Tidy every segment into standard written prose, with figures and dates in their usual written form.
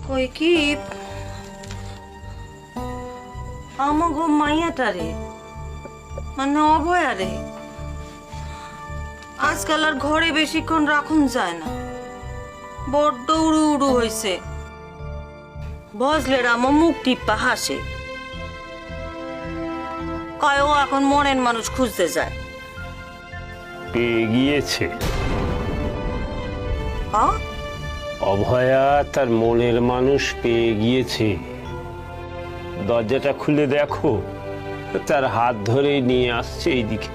কই কি আমাগো মাইয়াটারে মানে অভয়ারে আজকাল আর ঘরে বেশিক্ষণ রাখুন যায় না, বড্ড উড়ু উড়ু হয়েছে। বজলের আমো মুখ টিপ্পা হাসে, কয় ও এখন মনের মানুষ খুঁজতে যায়। পেয়ে গিয়েছে আ? অভয়া তার মনের মানুষ পেয়ে গিয়েছে। দরজাটা খুলে দেখো, তার হাত ধরে নিয়ে আসছে এইদিকে।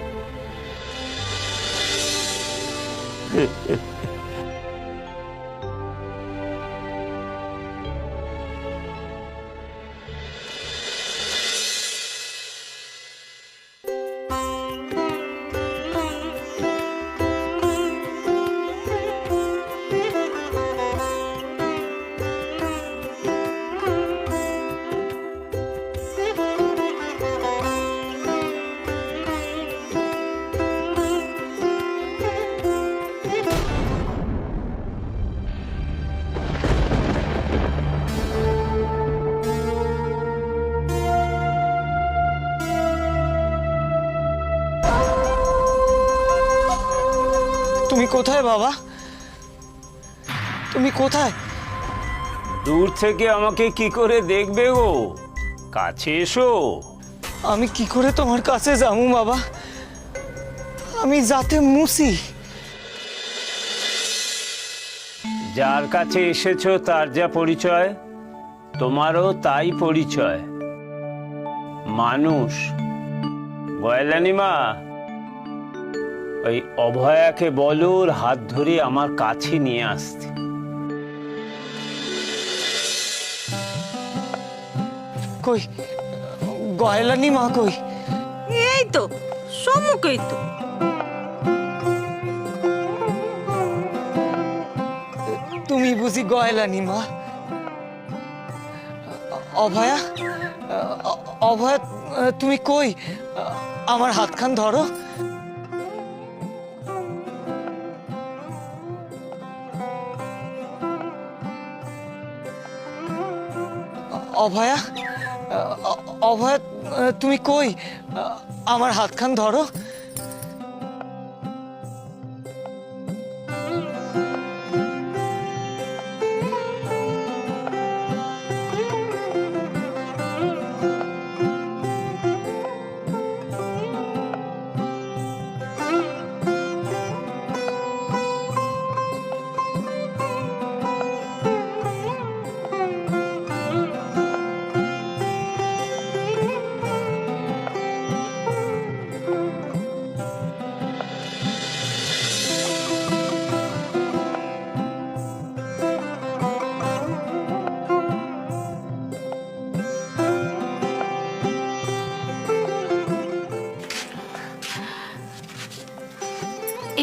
তুমি কোথায় বাবা? তুমি কোথায়? দূর থেকে আমাকে কি করে দেখবে গো? কাছে এসো। আমি কি করে তোমার কাছে যাবো বাবা? আমি যাতে মুসি। যার কাছে এসেছো তার যা পরিচয়, তোমারও তাই পরিচয়। মানুষ। গয়লানি মা, ওই অভয়াকে বলো ওর হাত ধরে আমার কাছে নিয়ে আসতে। কই গয়লানি মা কই? এই তো সম্মুখেই তো। তুমি বুঝি গয়লানি মা? অভয়া, অভয়া তুমি কই? আমার হাতখান ধরো। অভয়া, অভয়া তুমি কই? আমার হাতখান ধরো।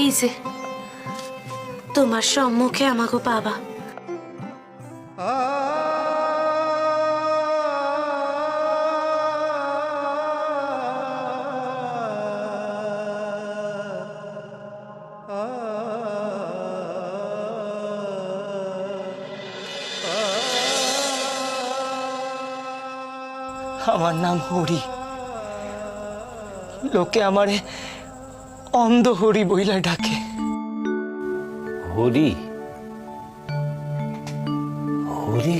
এই যে তোমার সম্মুখে আমাকে বাবা। আমার নাম হরি। লোকে আমারে অন্ধ হরি বইলা ডাকে। হরি? হরি?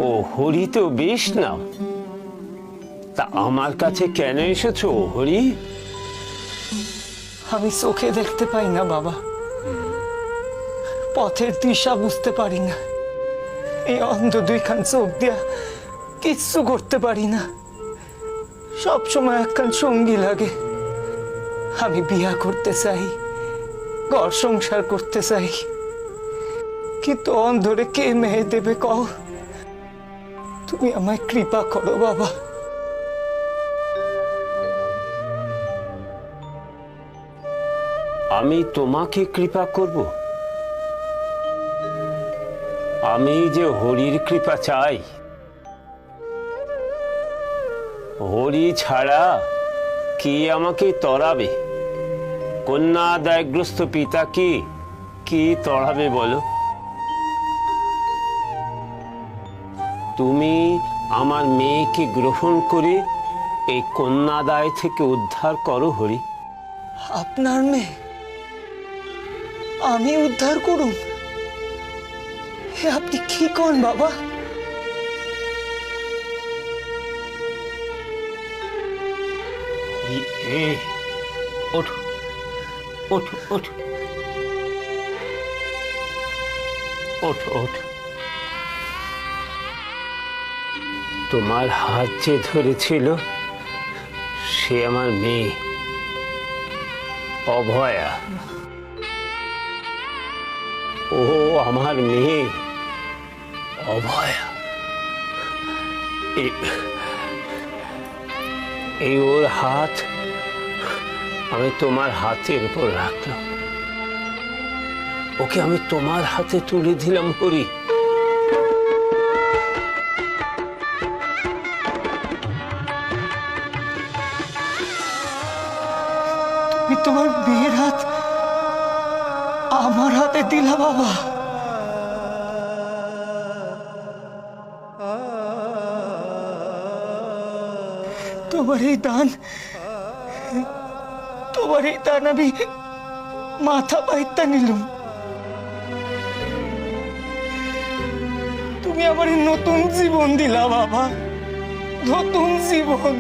ও হরি তো বেশ নাম। তা আমার কাছে কেন এসেছো হরি? আমি চোখে দেখতে পাই না বাবা, পথের দিশা বুঝতে পারি না। এই অন্ধ দুইখান চোখ দিয়া কিচ্ছু করতে পারি না। সব সময় একখান সঙ্গী লাগে। আমি বিয়া করতে চাই, ঘর সংসার করতে চাই, কিন্তু অন্ধরে কে মেয়ে দেবে কও? তুমি আমায় কৃপা করো বাবা। আমি তোমাকে কৃপা করব? আমি যে হরির কৃপা চাই। হরি ছাড়া কে আমাকে তরাবে? কন্যা দায়গ্রস্ত পিতা কি তড়াবে বলো? তুমি আমার মেয়েকে গ্রহণ করে এই কন্যাদায় থেকে উদ্ধার করো হরি। আপনার মেয়ে আমি উদ্ধার করুন? হে আপনি কি কন বাবা? ওঠো ওঠো ওঠো ওঠো ওঠো। তোমার হাত যে ধরেছিল সে আমার মেয়ে অভয়া। ও আমার মেয়ে অভয়া। এই ওর হাত আমি তোমার হাতের উপর রাখলাম, ওকে আমি তোমার হাতে তুলে দিলাম হরি। তুমি তোমার মেয়ের হাত আমার হাতে দিলা বাবা? তোমার এই দান আমি মাথা পাইতা নিলুম। তুমি আমার নতুন জীবন দিলা বাবা, নতুন জীবন।